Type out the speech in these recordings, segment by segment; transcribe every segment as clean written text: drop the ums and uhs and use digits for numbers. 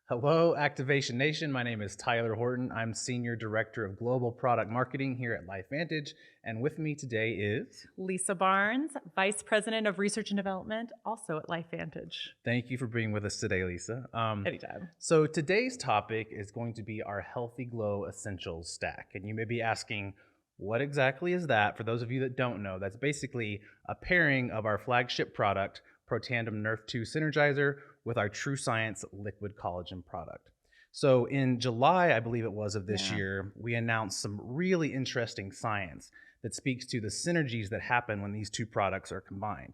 Hello, Activation Nation. My name is Tyler Horton. I'm Senior Director of Global Product Marketing here at LifeVantage. And with me today is... Lisa Barnes, Vice President of Research and Development, also at LifeVantage. Thank you for being with us today, Lisa. Anytime. So today's topic is going to be our Healthy Glow Essentials Stack. And you may be asking, what exactly is that? For those of you that don't know, that's basically a pairing of our flagship product, Protandem Nerf 2 Synergizer, with our True Science liquid collagen product. So in July, I believe it was, of this year, we announced some really interesting science that speaks to the synergies that happen when these two products are combined.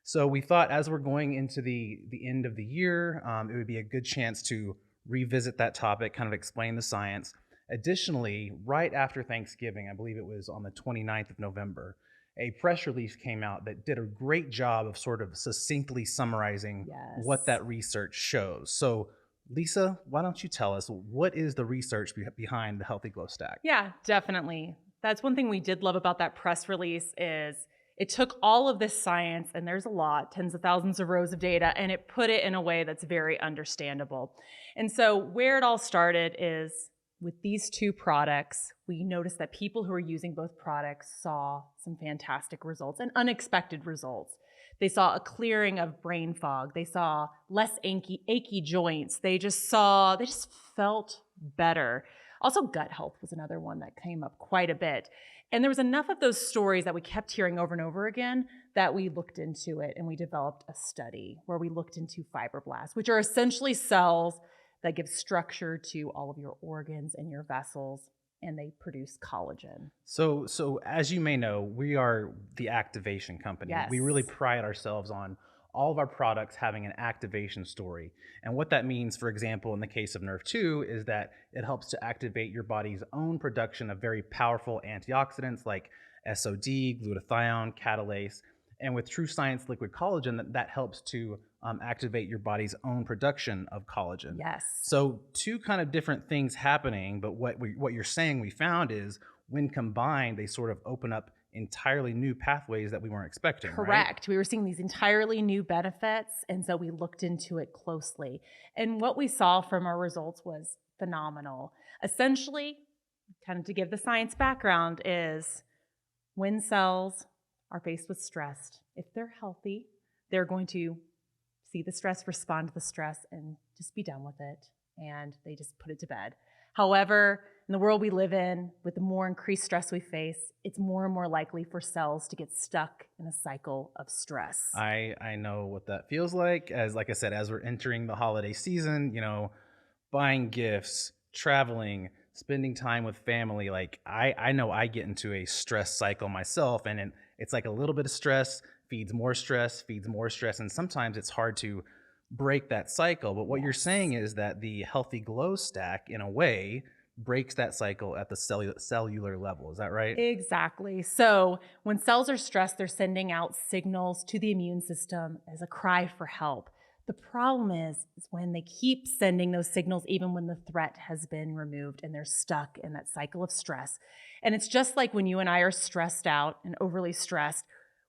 So we thought as we're going into the end of the year, it would be a good chance to revisit that topic, kind of explain the science. Additionally, right after Thanksgiving, I believe it was on the 29th of November, a press release came out that did a great job of sort of succinctly summarizing what that research shows. So Lisa, why don't you tell us, what is the research behind the Healthy Glow Stack? Yeah, definitely. That's one thing we did love about that press release is it took all of this science, and there's a lot, tens of thousands of rows of data, and it put it in a way that's very understandable. And so where it all started is with these two products, we noticed that people who are using both products saw some fantastic results and unexpected results. They saw a clearing of brain fog. They saw less achy joints. They just felt better. Also, gut health was another one that came up quite a bit. And there was enough of those stories that we kept hearing over and over again that we looked into it and we developed a study where we looked into fibroblasts, which are essentially cells that give structure to all of your organs and your vessels, and they produce collagen. So as you may know, we are the activation company. Yes. We really pride ourselves on all of our products having an activation story. And what that means, for example, in the case of Nerf 2, is that it helps to activate your body's own production of very powerful antioxidants like SOD, glutathione, catalase. And with True Science liquid collagen, that helps to activate your body's own production of collagen. Yes. So two kind of different things happening, but what you're saying we found is when combined, they sort of open up entirely new pathways that we weren't expecting. Correct. Right? We were seeing these entirely new benefits, and so we looked into it closely. And what we saw from our results was phenomenal. Essentially, kind of to give the science background, is when cells are faced with stress, if they're healthy, they're going to see the stress, respond to the stress, and just be done with it. And they just put it to bed. However, in the world we live in, with the more increased stress we face, it's more and more likely for cells to get stuck in a cycle of stress. I know what that feels like. Like I said, as we're entering the holiday season, buying gifts, traveling, spending time with family, like I know I get into a stress cycle myself, and it's like a little bit of stress feeds more stress, and sometimes it's hard to break that cycle. But what you're saying is that the Healthy Glow Stack, in a way, breaks that cycle at the cellular level. Is that right? Exactly. So when cells are stressed, they're sending out signals to the immune system as a cry for help. The problem is when they keep sending those signals, even when the threat has been removed and they're stuck in that cycle of stress. And it's just like when you and I are stressed out and overly stressed,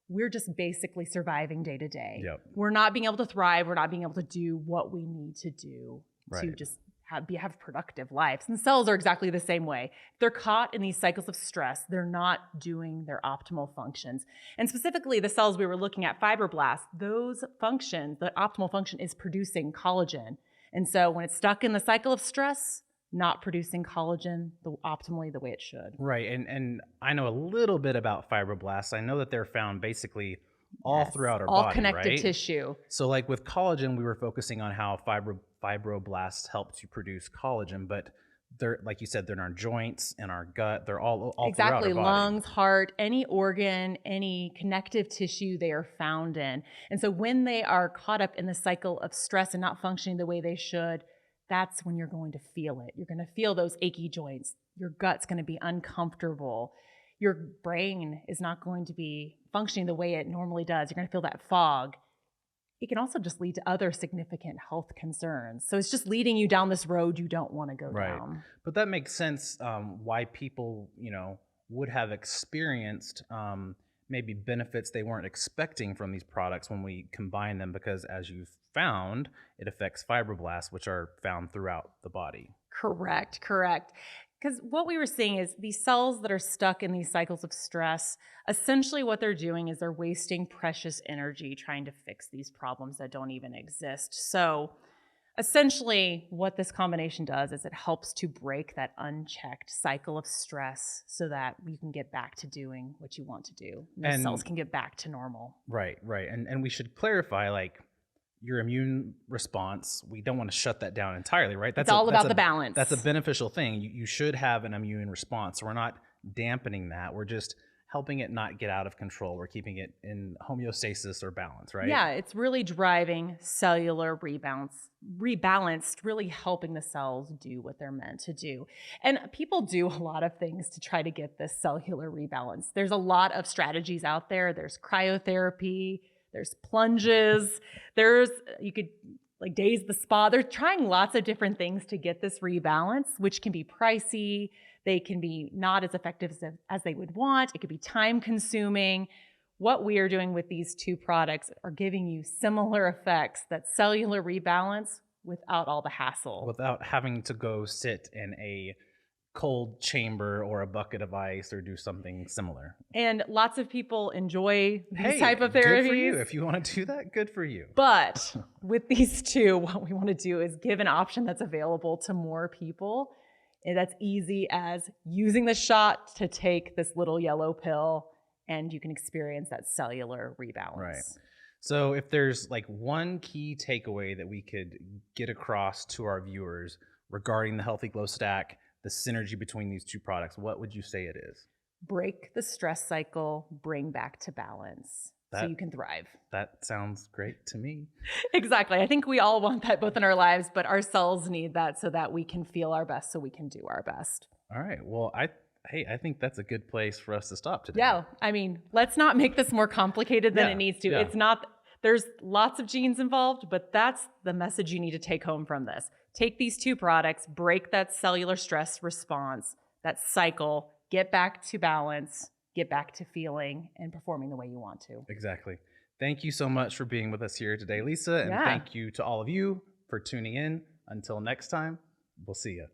we're just basically surviving day to day. Yep. We're not being able to thrive. We're not being able to do what we need to do to Right. just have productive lives. And cells are exactly the same way. If they're caught in these cycles of stress, they're not doing their optimal functions. And specifically the cells we were looking at, fibroblasts, those functions, the optimal function is producing collagen. And so when it's stuck in the cycle of stress, not producing collagen optimally the way it should. Right. And I know a little bit about fibroblasts. I know that they're found basically all throughout our body, all connective right? tissue. So like with collagen, we were focusing on how fibroblasts help to produce collagen, but they're, like you said, they're in our joints, in our gut, they're all Exactly. throughout our body. Lungs, heart, any organ, any connective tissue they are found in. And so when they are caught up in the cycle of stress and not functioning the way they should, that's when you're going to feel it. You're going to feel those achy joints. Your gut's going to be uncomfortable. Your brain is not going to be functioning the way it normally does. You're going to feel that fog. It can also just lead to other significant health concerns. So it's just leading you down this road you don't want to go down. But that makes sense why people, would have experienced maybe benefits they weren't expecting from these products when we combine them, because as you've found, it affects fibroblasts, which are found throughout the body. Correct, correct. Because what we were seeing is these cells that are stuck in these cycles of stress, essentially what they're doing is they're wasting precious energy trying to fix these problems that don't even exist. So essentially, what this combination does is it helps to break that unchecked cycle of stress so that you can get back to doing what you want to do. And the cells And can get back to normal. right, right. And we should clarify, like, your immune response, we don't want to shut that down entirely, right? It's all about the balance. That's a beneficial thing. You should have an immune response. We're not dampening that. We're just helping it not get out of control. We're keeping it in homeostasis or balance, right? Yeah, it's really driving cellular rebalanced, really helping the cells do what they're meant to do. And people do a lot of things to try to get this cellular rebalance. There's a lot of strategies out there. There's cryotherapy, there's plunges, you could like daze the spa. They're trying lots of different things to get this rebalance, which can be pricey. They can be not as effective as they would want. It could be time consuming. What we are doing with these two products are giving you similar effects, that cellular rebalance without all the hassle. Without having to go sit in a cold chamber or a bucket of ice or do something similar. And lots of people enjoy these Hey, type of good therapies. for you. If you want to do that, good for you. But with these two, what we want to do is give an option that's available to more people. And that's easy as using the shot to take this little yellow pill, and you can experience that cellular rebalance. Right. So if there's like one key takeaway that we could get across to our viewers regarding the Healthy Glow Stack, the synergy between these two products, what would you say it is? Break the stress cycle, bring back to balance so you can thrive. That sounds great to me. Exactly. I think we all want that both in our lives, but our cells need that so that we can feel our best, so we can do our best. All right. Well, I think that's a good place for us to stop today. Yeah. I mean, let's not make this more complicated than it needs to. Yeah. It's not, there's lots of genes involved, but that's the message you need to take home from this. Take these two products, break that cellular stress response, that cycle, get back to balance, get back to feeling and performing the way you want to. Exactly. Thank you so much for being with us here today, Lisa. And thank you to all of you for tuning in. Until next time, we'll see you.